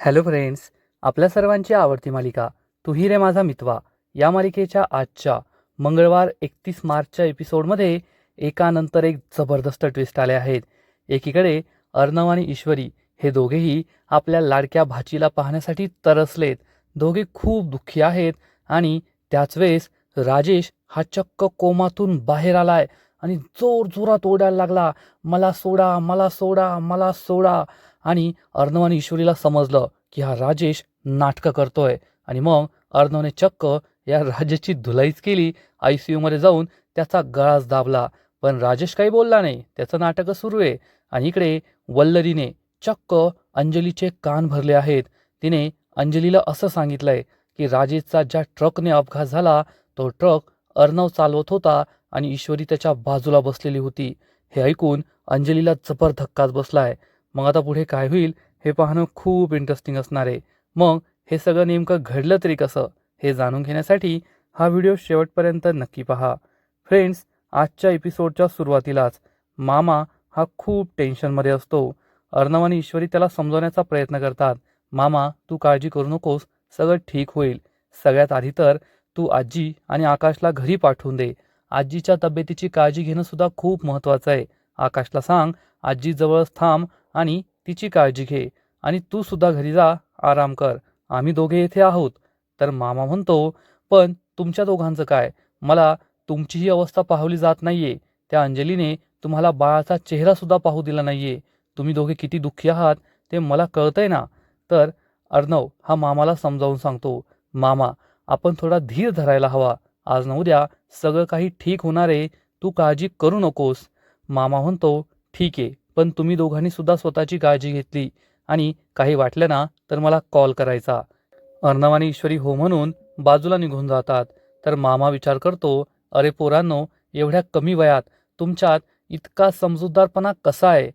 Hello friends, आपल्या सर्वांची आवडती मालिका तू ही रे माझा मितवा या मालिकेच्या आजच्या मंगळवार 31 मार्चच्या एपिसोडमध्ये एकानंतर एक जबरदस्त ट्विस्ट आले आहेत. एकीकडे अर्णव आणि ईश्वरी हे दोघेही आपल्या लाडक्या भाचीला पाहण्यासाठी तरसलेत. दोघे खूप दुःखी आहेत आणि त्याच वेळेस राजेश हा चक्क कोमातून बाहेर आलाय आणि जोरजोरात ओरडायला लागला, मला सोडा, मला सोडा, मला सोडा. आणि अर्णव आणि ईश्वरीला समजलं की हा राजेश नाटकं करतोय आणि मग अर्णवने चक्क या राजेशची धुलाईच केली. ICU मध्ये जाऊन त्याचा गळाच दाबला. पण राजेश काही बोलला नाही, त्याचं नाटक सुरू आहे. आणि इकडे वल्लरीने चक्क अंजलीचे कान भरले आहेत. तिने अंजलीला असं सांगितलंय की राजेशचा ज्या ट्रकने अपघात झाला तो ट्रक अर्णव चालवत होता आणि ईश्वरी त्याच्या बाजूला बसलेली होती. हे ऐकून अंजलीला जबर धक्काच बसलाय. मग आता पुढे काय होईल हे पाहणं खूप इंटरेस्टिंग असणार आहे. मग हे सगळं नेमकं घडलं तरी कसं हे जाणून घेण्यासाठी हा व्हिडिओ शेवटपर्यंत नक्की पहा. फ्रेंड्स, आजच्या एपिसोडच्या सुरुवातीलाच मामा हा खूप टेन्शनमध्ये असतो. अर्णव आणि ईश्वरी त्याला समजवण्याचा प्रयत्न करतात. मामा, तू काळजी करू नकोस, सगळं ठीक होईल. सगळ्यात आधी तर तू आजी आणि आकाशला घरी पाठवून दे. आजीच्या तब्येतीची काळजी घेणं सुद्धा खूप महत्त्वाचं आहे. आकाशला सांग आजी जवळच थांब आणि तिची काळजी घे आणि तू सुद्धा घरी जा, आराम कर. आम्ही दोघे येथे आहोत. तर मामा म्हणतो, पण तुमच्या दोघांचं काय? मला तुमची ही अवस्था पाहवली जात नाहीये. त्या अंजलीने तुम्हाला बाळाचा चेहरा सुद्धा पाहू दिला नाहीये. तुम्ही दोघे किती दुःखी आहात ते मला कळतंय ना. तर अर्णव हा मामाला समजावून सांगतो, मामा, आपण थोडा धीर धरायला हवा. आज न उद्या सगळं काही ठीक होणार आहे. तू काळजी करू नकोस. मामा म्हणतो, ठीक आहे, पण तुम्ही दोघांनी सुद्धा स्वतःची काळजी घेतली आणि काही वाटलं ना तर मला कॉल करायचा. अर्णव आणि ईश्वरी हो म्हणून बाजूला निघून जातात. तर मामा विचार करतो, अरे पोरांनो, एवढ्या कमी वयात तुमच्यात इतका समजूतदारपणा कसा आहे?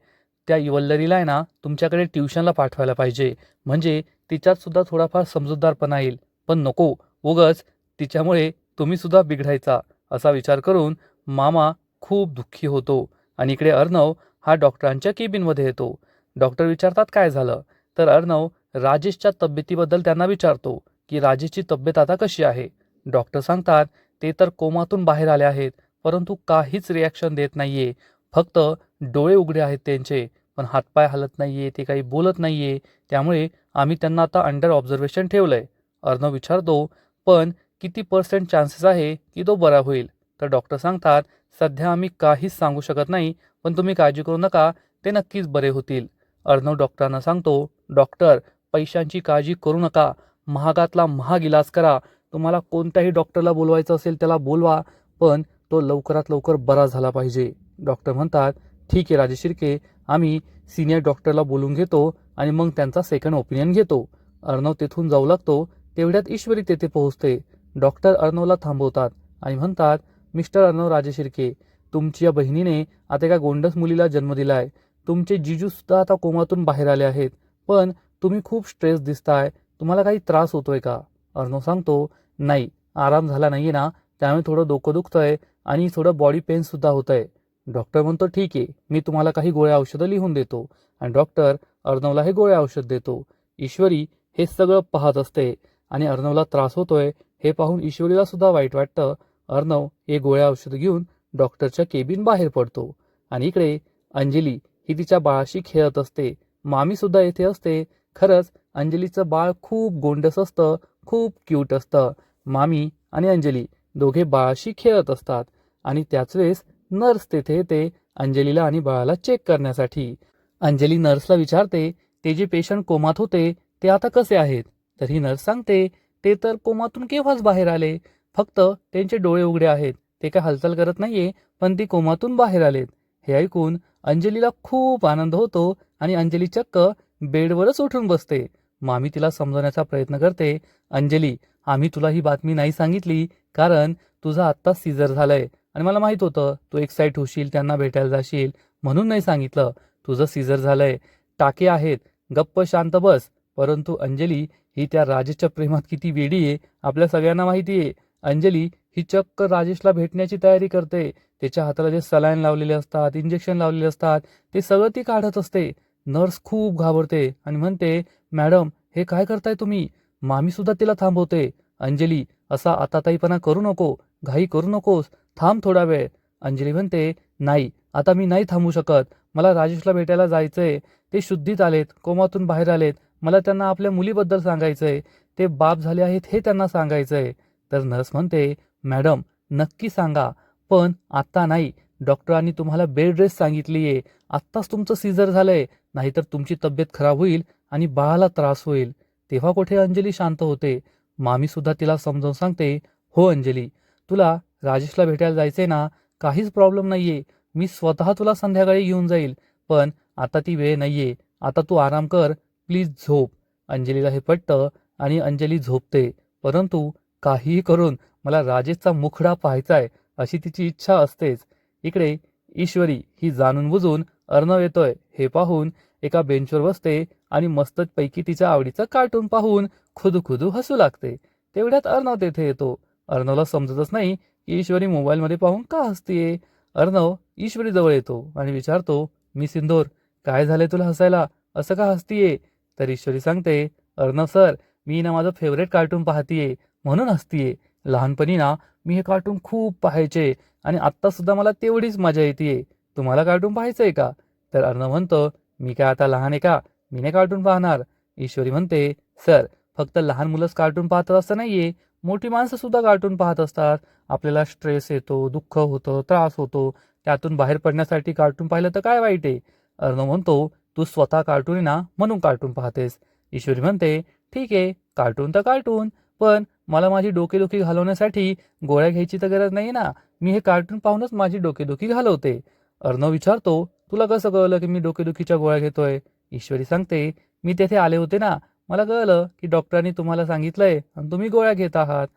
त्या वल्लरीला आहे ना तुमच्याकडे ट्युशनला पाठवायला पाहिजे, म्हणजे तिच्यात सुद्धा थोडाफार समजूतदारपणा येईल. पण नको, उगच तिच्यामुळे तुम्ही सुद्धा बिघडायचा. असा विचार करून मामा खूप दुःखी होतो. आणि इकडे अर्णव हा डॉक्टरांच्या केबिनमध्ये येतो. डॉक्टर विचारतात काय झालं. तर अर्णव राजेशच्या तब्येतीबद्दल त्यांना विचारतो की राजेशची तब्येत आता कशी आहे. डॉक्टर सांगतात ते तर कोमातून बाहेर आले आहेत, परंतु काहीच रिॲक्शन देत नाहीये. फक्त डोळे उघडे आहेत त्यांचे, पण हातपाय हलत नाहीये, ते काही बोलत नाहीये. त्यामुळे आम्ही त्यांना आता अंडर ऑब्झर्वेशन ठेवलंय. अर्णव विचारतो, पण किती % चान्सेस आहे की तो बरा होईल. तर डॉक्टर सांगतात, सध्या आम्ही काहीच सांगू शकत नाही, पण तुम्ही काळजी करू नका, ते नक्कीच बरे होतील. अर्णव डॉक्टरांना सांगतो, डॉक्टर, पैशांची काळजी करू नका, महागातला महाग इलाज करा. तुम्हाला कोणत्याही डॉक्टरला बोलवायचं असेल त्याला बोलवा, पण तो लवकरात लवकर बरा झाला पाहिजे. डॉक्टर म्हणतात, ठीक आहे राजेश शिर्के, आम्ही सिनियर डॉक्टरला बोलून घेतो आणि मग त्यांचा सेकंड ओपिनियन घेतो. अर्णव तेथून जाऊ लागतो. तेवढ्यात ईश्वरी तेथे पोहोचते. डॉक्टर अर्णवला थांबवतात आणि म्हणतात, मिस्टर अर्णव राजेश शिर्के, तुमच्या बहिणीने आता एका गोंडस मुलीला जन्म दिलाय. तुमचे जिजू सुद्धा आता कोमातून बाहेर आले आहेत, पण तुम्ही खूप स्ट्रेस दिसताय. तुम्हाला काही त्रास होतोय का? अर्णव सांगतो, नाही, आराम झाला नाहीये ना, त्यामुळे थोडं डोकं दुखतंय आणि थोडं बॉडी पेन सुद्धा होत आहे. डॉक्टर म्हणतो, ठीक आहे, मी तुम्हाला काही गोळ्या औषधं लिहून देतो. आणि डॉक्टर अर्णवला हे गोळ्या औषध देतो. ईश्वरी हे सगळं पाहत असते आणि अर्णवला त्रास होतोय हे पाहून ईश्वरीला सुद्धा वाईट वाटतं. अर्णव हे गोळ्या औषध घेऊन डॉक्टरच्या केबिन बाहेर पडतो. आणि इकडे अंजली ही तिच्या बाळाशी खेळत असते. मामी सुद्धा येथे असते. खरंच अंजलीचं बाळ खूप गोंडस असतं, खूप क्यूट असतं. मामी आणि अंजली दोघे बाळाशी खेळत असतात आणि त्याच वेळेस नर्स तेथे येते अंजलीला आणि बाळाला चेक करण्यासाठी. अंजली नर्सला विचारते, ते जे पेशंट कोमात होते ते आता कसे आहेत? तर ही नर्स सांगते, ते तर कोमातून केव्हाच बाहेर आले, फक्त त्यांचे डोळे उघडे आहेत, ते काय हालचाल करत नाहीये, पण ती कोमातून बाहेर आलेत. हे ऐकून अंजलीला खूप आनंद होतो आणि अंजली चक्क बेडवरच उठून बसते. मामी तिला समजवण्याचा प्रयत्न करते, अंजली, आम्ही तुला ही बातमी नाही सांगितली कारण तुझं आत्ता सीझर झालंय आणि मला माहित होतं तू एक्साइट होशील, त्यांना भेटायला जाशील, म्हणून नाही सांगितलं. तुझं सीझर झालंय, टाके आहेत, गप्प शांत बस. परंतु अंजली ही त्या राजेशच्या प्रेमात किती वेडी आहे आपल्या सगळ्यांना माहिती आहे. अंजली ही चक्क राजेशला भेटण्याची तयारी करते. त्याच्या हाताला जे सलाईन लावलेले असतात, इंजेक्शन लावलेले असतात, ते सगळं ती काढत असते. नर्स खूप घाबरते आणि म्हणते, मॅडम, हे काय करताय तुम्ही? मामी सुद्धा तिला थांबवते. अंजली, असा आताताईपणा करू नको, घाई करू नकोस, थांब थोडा वेळ. अंजली म्हणते, नाही, आता मी नाही थांबू शकत. मला राजेशला भेटायला जायचंय. ते शुद्धीत आलेत, कोमातून बाहेर आलेत. मला त्यांना आपल्या मुलीबद्दल सांगायचंय. ते बाप झाले आहेत हे त्यांना सांगायचंय. तर नर्स म्हणते, मॅडम नक्की सांगा, पण आत्ता नाही. डॉक्टरांनी तुम्हाला बेड रेस्ट सांगितलीये. आत्ताच तुमचं सीझर झालंय, नाहीतर तुमची तब्येत खराब होईल आणि बाळाला त्रास होईल. तेव्हा कुठे अंजली शांत होते. मामी सुद्धा तिला समजावून सांगते, हो अंजली, तुला राजेशला भेटायला जायचंय ना, काहीच प्रॉब्लेम नाहीये. मी स्वतः तुला संध्याकाळी घेऊन जाईल. पण आता ती वेळ नाहीये. आता तू आराम कर, प्लीज झोप. अंजलीला हे पटतं आणि अंजली झोपते. परंतु काहीही करून मला राजेशचा मुखडा पाहायचाय अशी तिची इच्छा असतेच. इकडे ईश्वरी ही जाणून बुजून अर्णव येतोय हे पाहून एका बेंचवर बसते आणि मस्तपैकी तिच्या आवडीचं कार्टून पाहून खुदू हसू लागते. तेवढ्यात अर्णव तेथे येतो. अर्णवला समजतच नाही की ईश्वरी मोबाईलमध्ये पाहून का हसतीये. अर्णव ईश्वरी जवळ येतो आणि विचारतो, मी सिंदूर, काय झालंय तुला हसायला? असं का हसतीये? तर ईश्वरी सांगते, अर्णव सर, मी ना माझं फेवरेट कार्टून पाहतीये म्हणून हसतीये. लहानपणी ना मी हे कार्टून खूप पाहायचे आणि आत्ता सुद्धा मला तेवढीच मजा येते. तुम्हाला कार्टून पाहायचंय का? तर अर्णव म्हणतो, मी काय आता लहान आहे का? मी नाही कार्टून पाहणार. ईश्वरी म्हणते, सर, फक्त लहान मुलंच कार्टून पाहतात असं नाहीये. मोठी माणसं सुद्धा कार्टून पाहत असतात. आपल्याला स्ट्रेस येतो, दुःख होतं, त्रास होतो. त्यातून बाहेर पडण्यासाठी कार्टून पाहिलं तर काय वाईट आहे? अर्णव म्हणतो, तू स्वतः कार्टून आहे ना म्हणून कार्टून पाहतेस. ईश्वरी म्हणते, ठीक आहे, कार्टून तर कार्टून, पण मला माझी डोकेदुखी घालवण्यासाठी गोळ्या घ्यायची तर गरज नाही ना. मी हे कार्टून पाहूनच माझी डोकेदुखी घालवते. अर्णव विचारतो, तुला कसं कळलं की मी डोकेदुखीच्या गोळ्या घेतोय? ईश्वरी सांगते, मी तेथे आले होते ना, मला कळलं की डॉक्टरांनी तुम्हाला सांगितलंय आणि तुम्ही गोळ्या घेत आहात.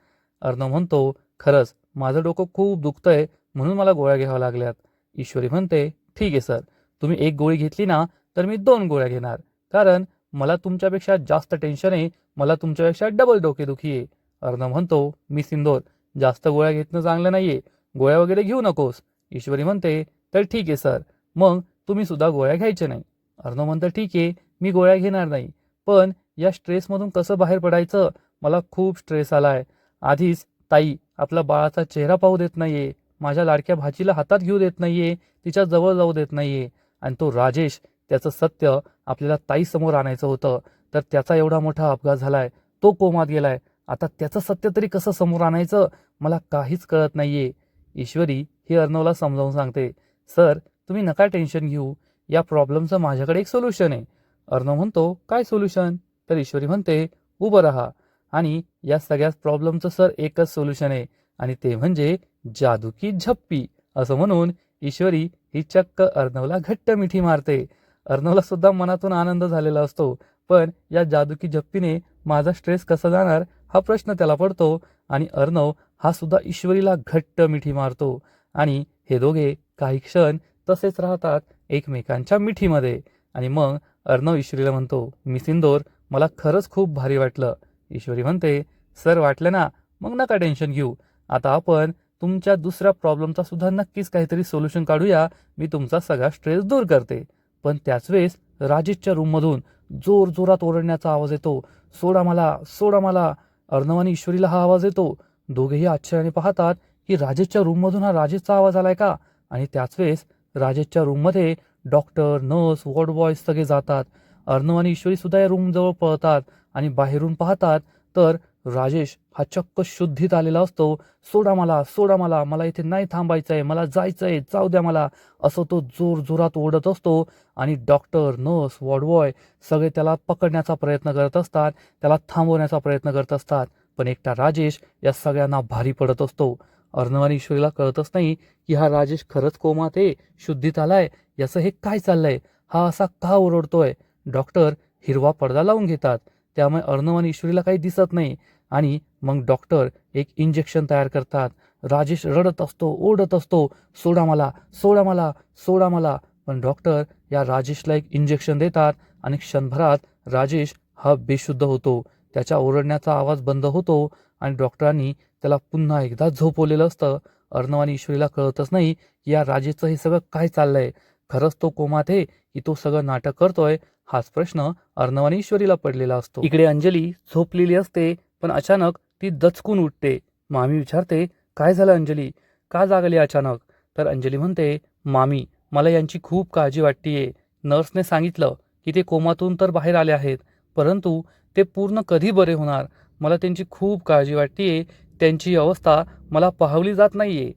अर्णव म्हणतो, खरंच माझं डोकं खूप दुखतंय म्हणून मला गोळ्या घ्याव्या लागल्यात. ईश्वरी म्हणते, ठीक आहे सर, तुम्ही एक गोळी घेतली ना तर मी 2 गोळ्या घेणार, कारण मला तुमच्यापेक्षा जास्त टेन्शन आहे. मला तुमच्यापेक्षा डबल डोकेदुखी आहे. अर्णव म्हणतो, मी सिंदूर, जास्त गोळ्या घेतणं चांगलं नाहीये. गोळ्या वगैरे घेऊ नकोस. ईश्वरी म्हणते, तर ठीक आहे सर, मग तुम्ही सुद्धा गोळ्या घ्यायच्या नाही. अर्णव म्हणतं, ठीक आहे, मी गोळ्या घेणार नाही. पण या स्ट्रेसमधून कसं बाहेर पडायचं? मला खूप स्ट्रेस आलाय. आधीच ताई आपला बाळाचा चेहरा पाहू देत नाहीये. माझ्या लाडक्या भाचीला हातात घेऊ देत नाहीये. तिच्या जवळ जाऊ देत नाहीये. आणि तो राजेश, त्याचं सत्य आपल्याला ताई समोर आणायचं होतं, तर त्याचा एवढा मोठा अपघात झालाय. तो कोमात गेलाय. आता त्याचं सत्य तरी कसं समोर आणायचं? मला काहीच कळत नाहीये. ईश्वरी ही अर्णवला समजावून सांगते, सर, तुम्ही नका टेन्शन घेऊ. या प्रॉब्लेमचं माझ्याकडे एक सोल्युशन आहे. अर्णव म्हणतो, काय सोल्युशन? तर ईश्वरी म्हणते, उभं राहा. आणि या सगळ्या प्रॉब्लेमचं सर एकच सोल्युशन आहे आणि ते म्हणजे जादू की झप्पी. असं म्हणून ईश्वरी ही चक्क अर्णवला घट्ट मिठी मारते. अर्णवला सुद्धा मनातून आनंद झालेला असतो, पण या जादू की झप्पीने माझा स्ट्रेस कसा जाणार हा प्रश्न त्याला पडतो. आणि अर्णव हा सुद्धा ईश्वरीला घट्ट मिठी मारतो आणि हे दोघे काही क्षण तसेच राहतात एकमेकांच्या मिठीमध्ये. आणि मग अर्णव ईश्वरीला म्हणतो, मी सिंदूर, मला खरंच खूप भारी वाटलं. ईश्वरी म्हणते, सर, वाटलं ना, मग नका टेन्शन घेऊ. आता आपण तुमच्या दुसऱ्या प्रॉब्लेमचा सुद्धा नक्कीच काहीतरी सोल्युशन काढूया. मी तुमचा सगळा स्ट्रेस दूर करते. पण त्याच वेळेस राजेशच्या रूममधून जोर जोरात ओरडण्याचा आवाज येतो, सोडा मला, सोडा मला. अर्णव आणि ईश्वरीला हा आवाज येतो. दोघेही आश्चर्याने पाहतात की राजेशच्या रूममधून हा राजेशचा आवाज आलाय का? आणि त्याच वेळेस राजेशच्या रूममध्ये डॉक्टर, नर्स, वॉर्ड बॉयज सगळे जातात. अर्णव आणि ईश्वरी सुद्धा या रूमजवळ पळतात आणि बाहेरून पाहतात तर राजेश हा चक्क शुद्धीत आलेला असतो. सोडा मला, सोडा मला, मला इथे नाही थांबायचंय, मला जायचंय, जाऊ द्या मला, असं तो जोर जोरात ओरडत असतो. आणि डॉक्टर, नर्स, वॉर्ड बॉय सगळे त्याला पकडण्याचा प्रयत्न करत असतात, त्याला थांबवण्याचा प्रयत्न करत असतात. पण एकटा राजेश या सगळ्यांना भारी पडत असतो. अर्णव आणि ईश्वरीला कळतच नाही की हा राजेश खरंच कोमात आहे, शुद्धीत आलाय, याचं हे काय चाललंय, हा असा का ओरडतोय. डॉक्टर हिरवा पडदा लावून घेतात, त्यामुळे अर्णव आणि ईश्वरीला काही दिसत नाही. आणि मग डॉक्टर एक इंजेक्शन तयार करतात. राजेश रडत असतो, ओरडत असतो, सोडा मला, सोडा मला, सोडा मला. पण डॉक्टर या राजेशला एक इंजेक्शन देतात आणि क्षणभरात राजेश हा बेशुद्ध होतो. त्याच्या ओरडण्याचा आवाज बंद होतो आणि डॉक्टरांनी त्याला पुन्हा एकदा झोपवलेलं असतं. अर्णव आणि ईश्वरीला कळतच नाही की या राजेशचं हे सगळं काय चाललंय. खरंच तो कोमात आहे की तो सगळं नाटक करतोय हाच प्रश्न अर्णव आणि ईश्वरीला पडलेला असतो. इकडे अंजली झोपलेली असते, पण अचानक ती दचकून उठते. मामी विचारते, काय झालं अंजली, का जागली अचानक? तर अंजली म्हणते, मामी मला यांची खूप काळजी वाटतीये. नर्सने सांगितलं की ते कोमातून तर बाहेर आले आहेत, परंतु ते पूर्ण कधी बरे होणार? मला त्यांची खूप काळजी वाटतीये. त्यांची अवस्था मला पाहवली जात नाहीये.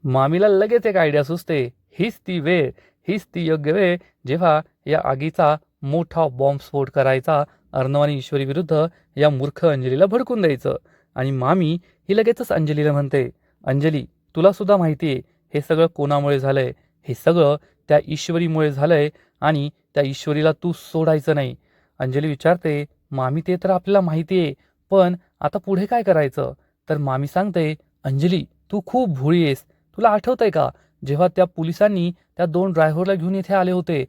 मामीला लगेच एक आयडिया सुचते. हीच ती वेळ, हीच ती योग्य वेळ जेव्हा या आगीचा मोठा बॉम्बस्फोट करायचा, अर्णव आणि ईश्वरी विरुद्ध या मूर्ख अंजलीला भडकून द्यायचं. आणि मामी ही लगेचच अंजलीला म्हणते, अंजली तुला सुद्धा माहितीये हे सगळं कोणामुळे झालंय? हे सगळं त्या ईश्वरीमुळे झालंय आणि त्या ईश्वरीला तू सोडायचं नाही. अंजली विचारते, मामी ते तर आपल्याला माहितीये, पण आता पुढे काय करायचं? तर मामी सांगते, अंजली तू खूप भोळी आहेस. तुला आठवतंय का जेव्हा त्या पोलिसांनी त्या 2 ड्रायव्हरला घेऊन इथे आले होते,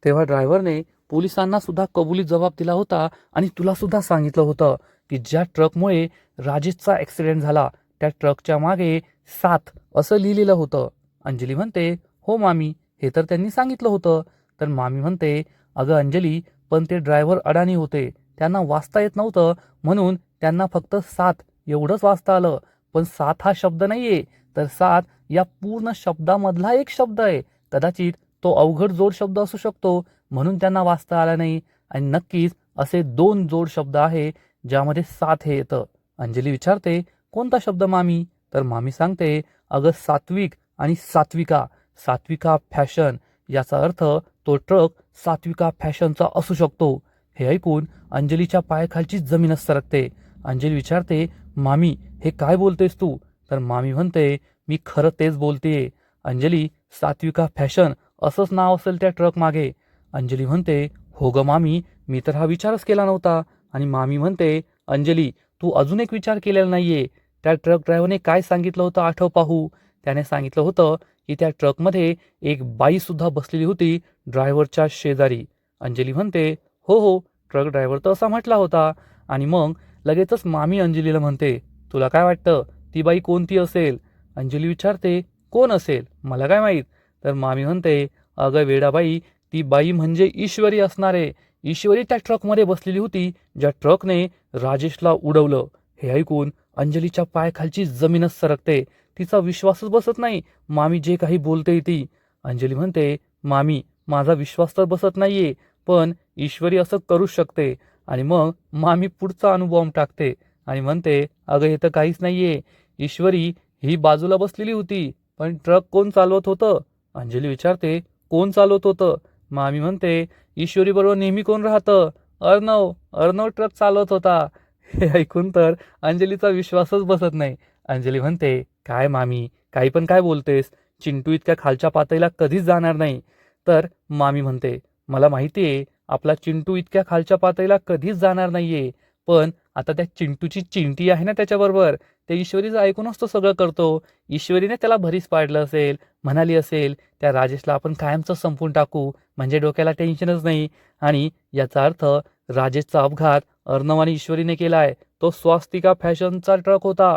तेव्हा ड्रायव्हरने पोलिसांना सुद्धा कबुलीत जबाब दिला होता आणि तुला सुद्धा सांगितलं होतं की ज्या ट्रकमुळे राजेशचा ॲक्सिडेंट झाला त्या ट्रकच्या मागे 7 असं लिहिलेलं होतं. अंजली म्हणते, हो मामी हे तर त्यांनी सांगितलं होतं. तर मामी म्हणते, अगं अंजली पण ते ड्रायव्हर अडाणी होते, त्यांना वाचता येत नव्हतं, म्हणून त्यांना फक्त 7 एवढंच वाचता आलं. पण 7 हा शब्द नाहीये, तर 7 या पूर्ण शब्दामधला एक शब्द आहे. कदाचित तो अवघड जोड शब्द असू शकतो, म्हणून त्यांना वाचता आला नाही. आणि नक्कीच असे 2 जोड शब्द आहे ज्यामध्ये 7 हे येतं. अंजली विचारते, कोणता शब्द मामी? तर मामी सांगते, अगं सात्विक आणि सात्विका. सात्विका फॅशन याचा अर्थ तो ट्रक सात्विका फॅशनचा असू शकतो. हे ऐकून अंजलीच्या पायाखालची जमीनच सरकते. अंजली विचारते, मामी हे काय बोलतेस तू? तर मामी म्हणते, मी खरं तेच बोलतेय अंजली. सात्विका फॅशन असंच नाव असेल त्या ट्रक मागे. अंजली म्हणते, हो ग मामी मी तर हा विचारच केला नव्हता. आणि मामी म्हणते, अंजली तू अजून एक विचार केलेला नाहीये. त्या ट्रक ड्रायव्हरने काय सांगितलं होतं आठव पाहू? त्याने सांगितलं होतं की त्या ट्रकमध्ये एक बाई सुद्धा बसलेली होती ड्रायव्हरच्या शेजारी. अंजली म्हणते, हो हो ट्रक ड्रायव्हर तर असा म्हटला होता. आणि मग लगेचच मामी अंजलीला म्हणते, तुला काय वाटतं ती बाई कोणती असेल? अंजली विचारते, कोण असेल मला काय माहीत? तर मामी म्हणते, अगं वेडाबाई ती बाई म्हणजे ईश्वरी असणार आहे. ईश्वरी त्या ट्रकमध्ये बसलेली होती ज्या ट्रकने राजेशला उडवलं. हे ऐकून अंजलीच्या पायाखालची जमीनच सरकते. तिचा विश्वासच बसत नाही मामी जे काही बोलते ती. अंजली म्हणते, मामी माझा विश्वास तर बसत नाहीये, पण ईश्वरी असं करू शकते. आणि मग मामी पुढचा अणुबॉम्ब टाकते आणि म्हणते, अगं हे तर काहीच नाहीये. ईश्वरी ही बाजूला बसलेली होती, पण ट्रक कोण चालवत होतं? अंजली विचारते, कोण चालवत होतं? मामी म्हणते, ईश्वरी बरोबर नेहमी कोण राहतं? अर्णव. अर्णव ट्रक चालवत होता. हे ऐकून तर अंजलीचा विश्वासच बसत नाही. अंजली म्हणते, काय मामी काही पण काय बोलतेस? चिंटू इतक्या खालच्या पातळीला कधीच जाणार नाही. तर मामी म्हणते, मला माहितीये आपला चिंटू इतक्या खालच्या पातळीला कधीच जाणार नाहीये, पण आता त्या चिंटूची चिंटी आहे ना त्याच्याबरोबर, त्या ईश्वरीचं ऐकूनच तो सगळं करतो. ईश्वरीने त्याला भरीस पाडलं असेल, म्हणाली असेल त्या राजेशला आपण कायमचं संपून टाकू, म्हणजे डोक्याला टेन्शनच नाही. आणि याचा अर्थ राजेशचा अपघात अर्णव आणि ईश्वरीने केलाय. तो स्वास्तिका फॅशनचा ट्रक होता.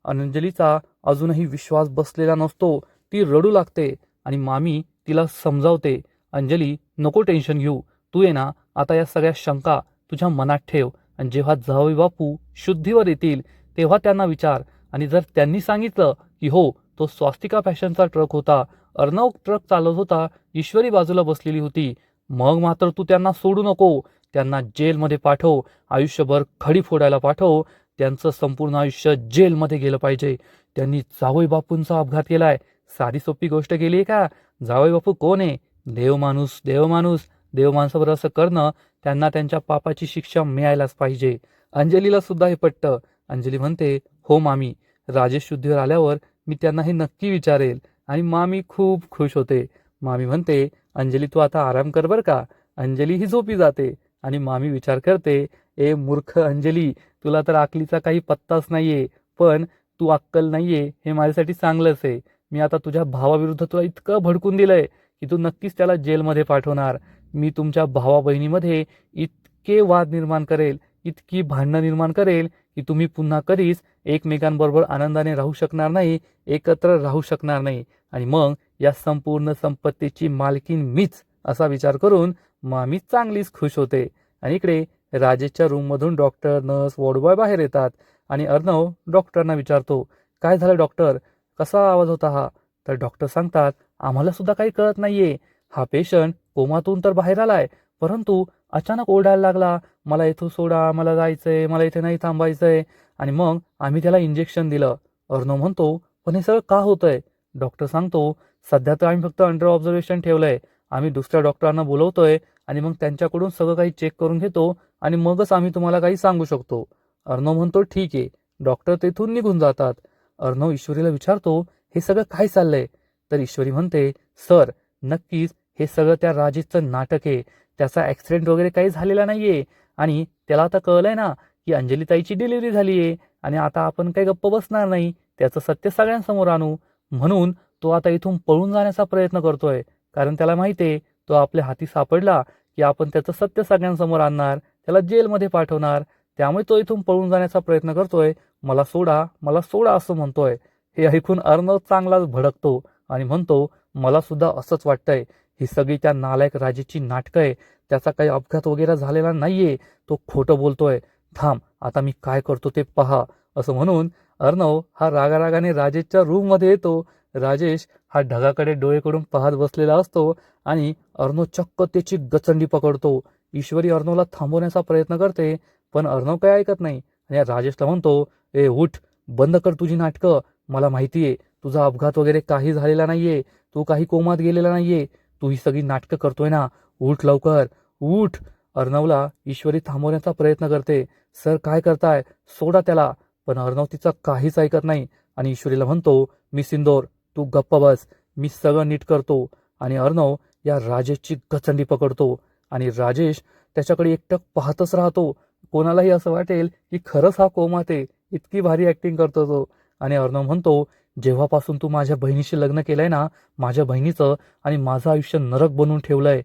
अंजलीचा अजूनही विश्वास बसलेला नसतो. ती रडू लागते आणि मामी तिला समजावते, अंजली नको टेन्शन घेऊ. तू ये ना आता या सगळ्या शंका तुझ्या मनात ठेव आणि जेव्हा जावई बापू शुद्धीवर येतील तेव्हा त्यांना विचार. आणि जर त्यांनी सांगितलं की हो तो स्वास्तिका फॅशनचा ट्रक होता, अर्णव ट्रक चालवत होता, ईश्वरी बाजूला बसलेली होती, मग मात्र तू त्यांना सोडू नको. त्यांना जेलमध्ये पाठव, आयुष्यभर खडी फोडायला पाठव. त्यांचं संपूर्ण आयुष्य जेलमध्ये गेलं पाहिजे. त्यांनी जावई बापूंचा अपघात केलाय. साधी सोपी गोष्ट केली का? जावई बापू कोण आहे? देव माणूस. देव माणूस. देव माणसाबरोबर असं करणं, त्यांना त्यांच्या पापाची शिक्षा मिळायलाच पाहिजे. अंजलीला सुद्धा हे पटतं. अंजली म्हणते, हो मामी राजेश शुद्धीवर आल्यावर मी त्यांना हे नक्की विचारेल. आणि मामी खूप खुश होते. मामी म्हणते, अंजली तू आता आराम कर बरं का. अंजली ही झोपी जाते आणि मामी विचार करते, ए मूर्ख अंजली तुला तर अकलीचा काही पत्ताच नाहीये, पण तू अक्कल नाहीये हे माझ्यासाठी चांगलंच आहे. मी आता तुझ्या भावाविरुद्ध तुला इतकं भडकून दिलंय की तू नक्कीच त्याला जेलमध्ये पाठवणार. मी तुमच्या भावा बहिणीमध्ये इतके वाद निर्माण करेल, इतकी भांडणं निर्माण करेल की तुम्ही पुन्हा कधीच एकमेकांबरोबर आनंदाने राहू शकणार नाही, एकत्र राहू शकणार नाही. आणि मग या संपूर्ण संपत्तीची मालकीन मीच, असा विचार करून मामी चांगलीच खुश होते. आणि इकडे राजेशच्या रूममधून डॉक्टर, नर्स, वॉर्डबॉय बाहेर येतात आणि अर्णव डॉक्टरना विचारतो, काय झालं डॉक्टर, कसा आवाज होता हा? तर डॉक्टर सांगतात, आम्हाला सुद्धा काही कळत नाहीये. हा पेशंट कोमातून तर बाहेर आलाय, परंतु अचानक ओरडायला लागला, मला इथून सोडा, मला जायचंय, मला इथे नाही थांबायचंय. आणि मग आम्ही त्याला इंजेक्शन दिलं. अर्णव म्हणतो, पण हे सगळं का होतंय? डॉक्टर सांगतो, सध्या तर आम्ही फक्त अंडर ऑब्झर्वेशन ठेवलंय. आम्ही दुसऱ्या डॉक्टरांना बोलवतोय आणि मग त्यांच्याकडून सगळं काही चेक करून घेतो आणि मगच आम्ही तुम्हाला काही सांगू शकतो. अर्णव म्हणतो, ठीक आहे. डॉक्टर तेथून निघून जातात. अर्णव ईश्वरीला विचारतो, हे सगळं काय चाललंय? तर ईश्वरी म्हणते, सर, नक्कीच हे सगळं त्या राजेशचं नाटक आहे. त्याचा ऍक्सिडेंट वगैरे काही झालेला नाहीये आणि त्याला आता कळलंय ना की अंजलीताईची डिलिव्हरी झालीये आणि आता आपण काही गप्प बसणार नाही. त्याचं सत्य सगळ्यांसमोर आणू. म्हणून तो आता इथून पळून जाण्याचा प्रयत्न करतोय. कारण त्याला माहितीये तो आपल्या हाती सापडला की आपण त्याचं सत्य सगळ्यांसमोर आणणार, त्याला जेलमध्ये पाठवणार. त्यामुळे तो इथून पळून जाण्याचा प्रयत्न करतोय. मला सोडा, मला सोडा असं म्हणतोय. हे ऐकून अर्णव चांगलाच भडकतो आणि म्हणतो, मला सुद्धा असंच वाटतंय. ही सगळी त्या नालायक राजेची नाटकं आहे. त्याचा काही अपघात वगैरे झालेला नाहीये. तो खोटं बोलतोय. थांब, आता मी काय करतो ते पहा. असं म्हणून अर्णव हा रागारागाने राजेशच्या रूममध्ये येतो. राजेश हा ढगाकडे डोळे करून पाहत बसलेला असतो आणि अर्णव चक्क त्याची गचंडी पकडतो. ईश्वरी अर्णवला थांबवण्याचा प्रयत्न करते, पण अर्णव काही ऐकत नाही आणि राजेशला म्हणतो, ए उठ, बंद कर तुझी नाटकं. मला माहितीये तुझा अपघात वगैरे काही झालेला नाहीये. तू काही कोमात गेलेला नाहीये. तू ही सगळी नाटकं करतोय ना. उठ लवकर, उठ. अर्णवला ईश्वरी थांबवण्याचा प्रयत्न करते. सर, काय करताय? सोडा त्याला. पण अर्णव तिचं काहीच ऐकत नाही आणि ईश्वरीला म्हणतो, मी सिंदोर, तू गप्प बस, मी सगळं नीट करतो. आणि अर्णव या राजेशची गचंडी पकडतो आणि राजेश त्याच्याकडे एकटक पाहतच राहतो. कोणालाही असं वाटेल की खरंच हा कोमात आहे. इतकी भारी ऍक्टिंग करतो तो. आणि अर्णव म्हणतो, जेव्हापासून तू माझ्या बहिणीशी लग्न केलंय ना, माझ्या बहिणीचं आणि माझं आयुष्य नरक बनवून ठेवलंय.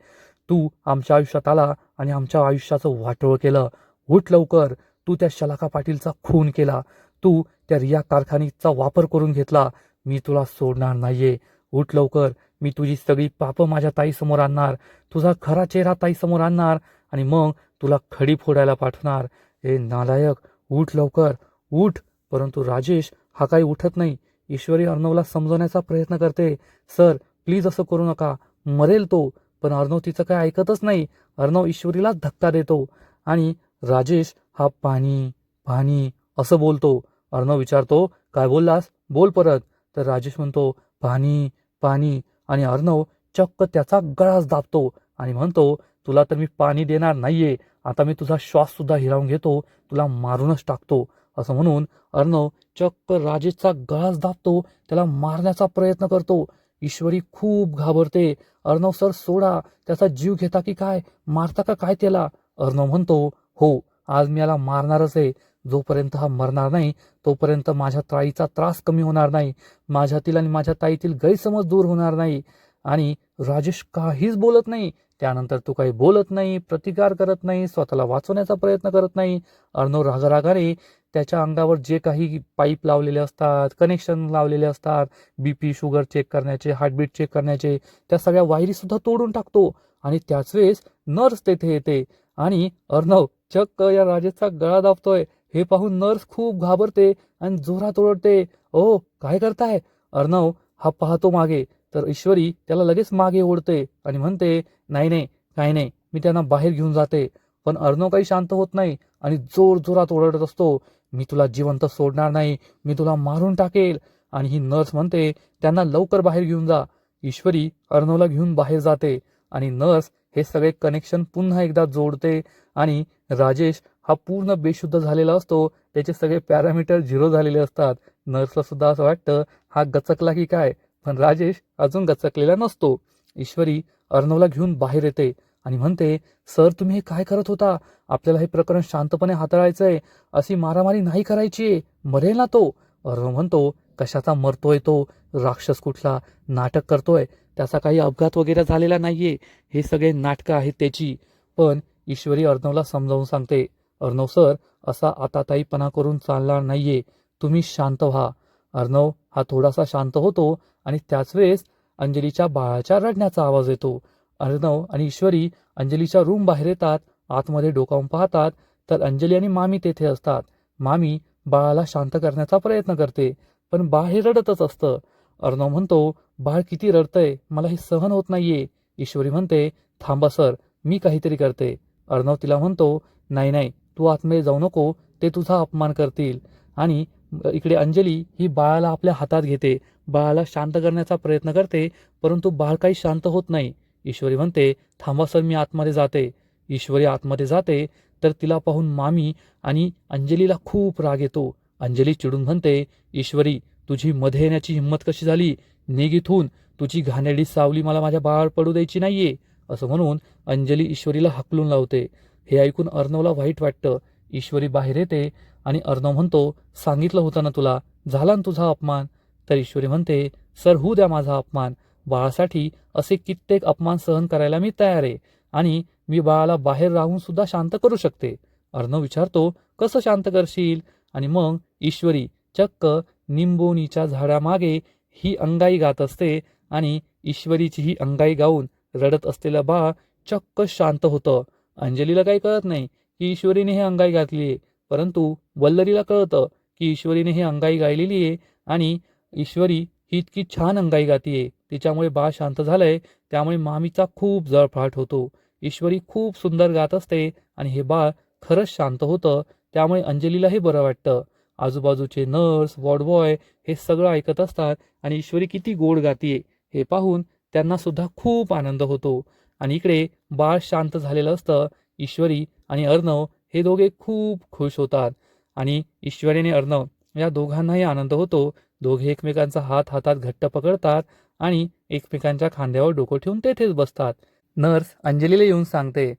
तू आमच्या आयुष्यात आला आणि आमच्या आयुष्याचं वाटोळ केलं. उठ लवकर. तू त्या शलाका पाटीलचा खून केला. तू त्या रिया कारखानीचा वापर करून घेतला. मी तुला सोडणार नाहीये. उठ लवकर. मी तुझी सगळी पापं माझ्या ताईसमोर आणणार. तुझा खरा चेहरा ताईसमोर आणणार आणि मग तुला खडी फोडायला पाठवणार. ए नालायक, उठ लवकर, उठ. परंतु राजेश हा काही उठत नाही. ईश्वरी अर्णवला समजवण्याचा प्रयत्न करते. सर, प्लीज असं करू नका, मरेल तो. पण अर्णव तिचं काय ऐकतच नाही. अर्णव ईश्वरीलाच धक्का देतो आणि राजेश हा पाणी पाणी असं बोलतो. अर्णव विचारतो, काय बोललास? बोल परत. तर राजेश म्हणतो, पाणी पाणी. आणि अर्णव चक्क त्याचा गळाच दाबतो आणि म्हणतो, तुला तर मी पाणी देणार नाहीये. आता मी तुझा श्वास सुद्धा हिरावून घेतो, तुला मारूनच टाकतो. असं म्हणून अर्णव चक्क राजेशचा गळाच दाबतो, त्याला मारण्याचा प्रयत्न करतो. ईश्वरी खूप घाबरते. अर्णव, सर सोडा, त्याचा जीव घेता की काय, मारता का काय त्याला? अर्णव म्हणतो, हो, आज मी याला मारणारच आहे. जोपर्यंत हा मरणार नाही तोपर्यंत माझ्या ताईचा त्रास कमी होणार नाही. माझ्यातील आणि माझ्या ताईतील गैरसमज दूर होणार नाही. आणि राजेश काहीच बोलत नाही. त्यानंतर तो काही बोलत नाही, प्रतिकार करत नाही, स्वतःला वाचवण्याचा प्रयत्न करत नाही. अर्णव रागारागाने त्याच्या अंगावर जे काही पाईप लावलेले असतात, कनेक्शन लावलेले असतात, बीपी, शुगर चेक करण्याचे, हार्टबीट चेक करण्याचे, त्या सगळ्या वायरी सुद्धा तोडून टाकतो. आणि त्याच वेळेस नर्स तेथे येते आणि अर्णव चक्क या राजेशचा गळा दाबतोय हे पाहून नर्स खूप घाबरते आणि जोरात ओरडते, ओ काय करताय? अर्णव हा पाहतो मागे, तर ईश्वरी त्याला लगेच मागे ओढते आणि म्हणते, नाही नाही, काही नाही, मी त्यांना बाहेर घेऊन जाते. पण अर्णव काही शांत होत नाही आणि जोर जोरात ओरडत असतो, मी तुला जिवंत सोडणार नाही, मी तुला मारून टाकेल. आणि ही नर्स म्हणते, त्यांना लवकर बाहेर घेऊन जा. ईश्वरी अर्णवला घेऊन बाहेर जाते आणि नर्स हे सगळे कनेक्शन पुन्हा एकदा जोडते आणि राजेश हा पूर्ण बेशुद्ध झालेला असतो. त्याचे सगळे पॅरामीटर झिरो झालेले असतात. नर्सला सुद्धा असं वाटतं हा गचकला की काय, पण राजेश अजून गचकलेला नसतो. ईश्वरी अर्णवला घेऊन बाहेर येते आणि म्हणते, सर तुम्ही हे काय करत होता? आपल्याला हे प्रकरण शांतपणे हाताळायचंय, अशी मारामारी नाही करायची, मरेल ना तो. अर्णव म्हणतो, कशाचा मरतोय तो? राक्षस कुठला, नाटक करतोय. त्याचा काही अपघात वगैरे झालेला नाहीये, हे सगळे नाटकं आहेत त्याची. पण ईश्वरी अर्णवला समजावून सांगते, अर्णव सर, असा आताताईपणा करून चालणार नाहीये, तुम्ही शांत व्हा. अर्णव हा थोडासा शांत होतो आणि त्याच वेळेस अंजलीच्या बाळाच्या रडण्याचा आवाज येतो अर्णव आणि ईश्वरी अंजलीच्या रूम बाहेर येतात. आतमध्ये डोकावून पाहतात तर अंजली आणि मामी तेथे असतात. मामी बाळाला शांत करण्याचा प्रयत्न करते, पण बाळ हे रडतच असतं. अर्णव म्हणतो, बाळ किती रडतंय, मला हे सहन होत नाहीये. ईश्वरी म्हणते, थांबा सर, मी काहीतरी करते. अर्णव तिला म्हणतो, नाही नाही, तू आतमध्ये जाऊ नको, ते तुझा अपमान करतील. आणि इकडे अंजली ही बाळाला आपल्या हातात घेते, बाळाला शांत करण्याचा प्रयत्न करते, परंतु बाळ काही शांत होत नाही. ईश्वरी म्हणते, थांबा सर, मी आतमध्ये जाते. ईश्वरी आतमध्ये जाते तर तिला पाहून मामी आणि अंजलीला खूप राग येतो. अंजली चिडून म्हणते, ईश्वरी, तुझी मध्ये येण्याची हिंमत कशी झाली? निघ इथून, तुझी घाणेरडी सावली मला माझ्या बाळावर पडू द्यायची नाहीये. असं म्हणून अंजली ईश्वरीला हाकलून लावते. हे ऐकून अर्णवला वाईट वाटतं. ईश्वरी बाहेर येते आणि अर्णव म्हणतो, सांगितलं होतं ना तुला, झाला ना तुझा अपमान. तर ईश्वरी म्हणते, सर, होऊ द्या माझा अपमान. बाळासाठी असे कित्येक अपमान सहन करायला मी तयार आहे आणि मी बाळाला बाहेर राहून सुद्धा शांत करू शकते. अर्णव विचारतो, कसं शांत करशील? आणि मग ईश्वरी चक्क निंबोनीच्या झाडामागे ही अंगाई गात असते आणि ईश्वरीची ही अंगाई गाऊन रडत असलेलं बाळ चक्क शांत होतं. अंजलीला काही कळत नाही की ईश्वरीने हे अंगाई घातली आहे, परंतु वल्लरीला कळतं की ईश्वरीने हे अंगाई गायलेली आहे आणि ईश्वरी ही इतकी छान अंगाई गातीये, तिच्यामुळे बाळ शांत झालंय. त्यामुळे मामीचा खूप जळफळाट होतो. ईश्वरी खूप सुंदर गात असते आणि हे बाळ खरंच शांत होतं. त्यामुळे अंजलीलाही बरं वाटतं. आजूबाजूचे नर्स, वॉर्डबॉय हे सगळं ऐकत असतात आणि ईश्वरी किती गोड गातीये हे पाहून त्यांना सुद्धा खूप आनंद होतो. आणि इकडे बाळ शांत झालेलं असतं. ईश्वरी आणि अर्णव हे दोघे खूप खुश होतात आणि ईश्वरी आणि अर्णव या दोघांनाही आनंद होतो. दोघे एकमेकांचा हात हातात घट्ट पकडतात आणि एकमेकांच्या खांद्यावर डोकं ठेवून तेथेच बसतात. नर्स अंजलीला येऊन सांगते,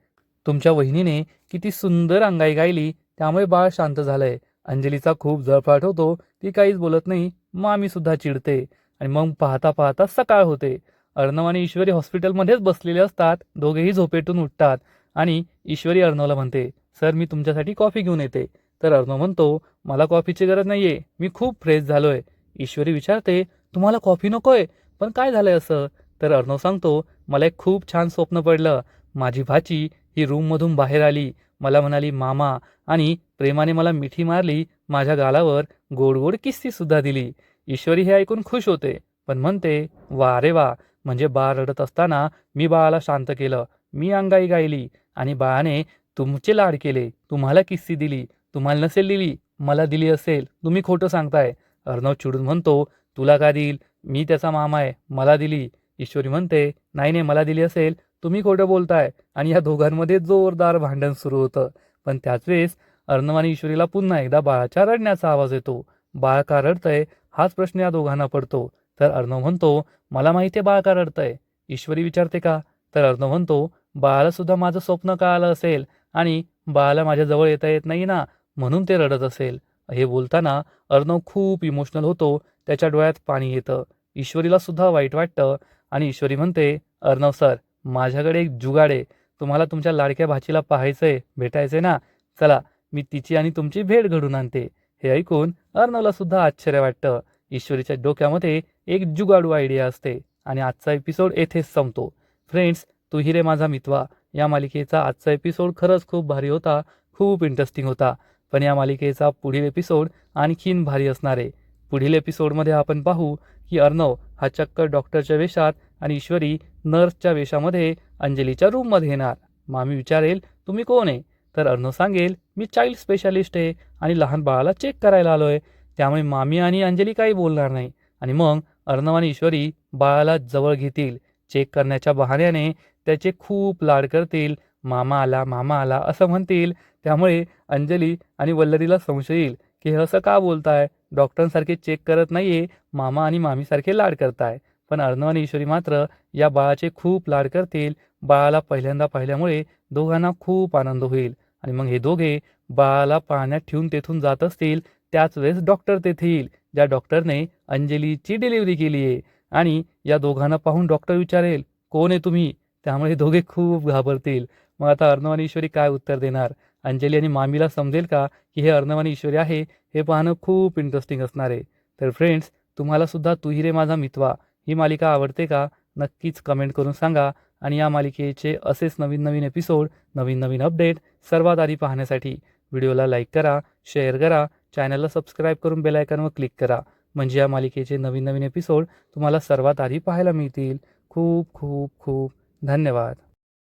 तुमच्या वहिनीने किती सुंदर अंगाई गायली, त्यामुळे बाळ शांत झालंय. अंजलीचा खूप जळफळाट होतो, ती काहीच बोलत नाही. मामी सुद्धा चिडते आणि मग पाहता पाहता सकाळ होते. अर्णव आणि ईश्वरी हॉस्पिटलमध्येच बसलेले असतात. दोघेही झोपेतून उठतात आणि ईश्वरी अर्णवला म्हणते, सर, मी तुमच्यासाठी कॉफी घेऊन येते. तर अर्णव म्हणतो, मला कॉफीची गरज नाहीये, मी खूप फ्रेश झालोय. ईश्वरी विचारते, तुम्हाला कॉफी नकोय? पण काय झालंय असं? तर अर्णव सांगतो, मला एक खूप छान स्वप्न पडलं. माझी भाची ही रूममधून बाहेर आली, मला म्हणाली मामा, आणि प्रेमाने मला मिठी मारली, माझ्या गालावर गोड गोड किस्सी सुद्धा दिली. ईश्वरी हे ऐकून खुश होते, पण म्हणते, वा रे वा, म्हणजे बाळ रडत असताना मी बाळाला शांत केलं, मी अंगाई गायली आणि बाळाने तुमचे लाड केले, तुम्हाला किस्सी दिली. तुम्हाला नसेल दिली, मला दिली असेल, तुम्ही खोटं सांगताय. अर्णव चिडून म्हणतो, तुला का देईल, मी त्याचा मामा आहे, मला दिली. ईश्वरी म्हणते, नाही नाही, मला दिली असेल, तुम्ही खोटं बोलताय. आणि या दोघांमध्ये जोरदार भांडण सुरू होतं. पण त्याच वेळेस अर्णव आणि ईश्वरीला पुन्हा एकदा बाळाच्या रडण्याचा आवाज येतो. बाळ का रडतंय हाच प्रश्न या दोघांना पडतो. तर अर्णव म्हणतो, मला माहिती आहे बाळ का रडतंय. ईश्वरी विचारते, का? तर अर्णव म्हणतो, बाळाला सुद्धा माझं स्वप्न कळालं असेल आणि बाळाला माझ्या जवळ येता येत नाही ना, म्हणून ते रडत असेल. हे बोलताना अर्णव खूप इमोशनल होतो, त्याच्या डोळ्यात पाणी येतं. ईश्वरीला सुद्धा वाईट वाटतं आणि ईश्वरी म्हणते, अर्णव सर, माझ्याकडे एक जुगाड आहे, तुम्हाला तुमच्या लाडक्या भाचीला पाहायचंय, भेटायचंय ना, चला, मी तिची आणि तुमची भेट घडून आणते. हे ऐकून अर्णवला सुद्धा आश्चर्य वाटतं. ईश्वरीच्या डोक्यामध्ये एक जुगाडू आयडिया असते आणि आजचा एपिसोड येथेच संपतो. फ्रेंड्स, तू हि रे माझा मितवा या मालिकेचा आजचा एपिसोड खरंच खूप भारी होता, खूप इंटरेस्टिंग होता. पण या मालिकेचा पुढील एपिसोड आणखीन भारी असणार आहे. पुढील एपिसोडमध्ये आपण पाहू की अर्णव हा चक्क डॉक्टरच्या वेशात आणि ईश्वरी नर्सच्या वेशामध्ये अंजलीच्या रूममध्ये येणार. मामी विचारेल, तुम्ही कोण आहे? तर अर्णव सांगेल, मी चाइल्ड स्पेशालिस्ट आहे आणि लहान बाळाला चेक करायला आलोय. त्यामुळे मामी आणि अंजली काही बोलणार नाही आणि मग अर्णव आणि ईश्वरी बाळाला जवळ घेतील. चेक करण्याच्या बहाण्याने त्याचे खूप लाड करतील. मामा आला, मामा आला असं म्हणतील. त्यामुळे अंजली आणि वल्लरीला संशय येईल की हे असं का बोलताय, डॉक्टरांसारखे चेक करत नाहीये, मामा आणि मामीसारखे लाड करताय. पण अर्णव आणि ईश्वरी मात्र या बाळाचे खूप लाड करतील. बाळाला पहिल्यांदा पाहिल्यामुळे दोघांना खूप आनंद होईल आणि मग हे दोघे बाळाला पाळण्यात ठेवून तेथून जात असतील. त्याच वेळेस डॉक्टर तेथे येईल, ज्या डॉक्टरने अंजलीची डिलिव्हरी केली आहे. आणि या दोघांना पाहून डॉक्टर विचारेल, कोण आहे तुम्ही? त्यामुळे हे दोघे खूप घाबरतील. मग आता अर्णव आणि ईश्वरी काय उत्तर देणार? अंजली आणि मामीला समजेल का की हे अर्णव आणि ईश्वरी आहे? हे पाहणं खूप इंटरेस्टिंग असणार आहे. तर फ्रेंड्स, तुम्हाला सुद्धा तू हि रे माझा मितवा ही मालिका आवडते का? नक्कीच कमेंट करून सांगा आणि या मालिकेचे असेच नवीन नवीन एपिसोड, नवीन नवीन अपडेट सर्वात आधी पाहण्यासाठी व्हिडिओला लाईक करा, शेअर करा, चॅनलला सबस्क्राईब करून बेल आयकॉनवर क्लिक करा. म्हणजे या मालिकेचे नवीन नवीन एपिसोड तुम्हाला सर्वात आधी पाहायला मिळतील. खूप खूप खूप धन्यवाद.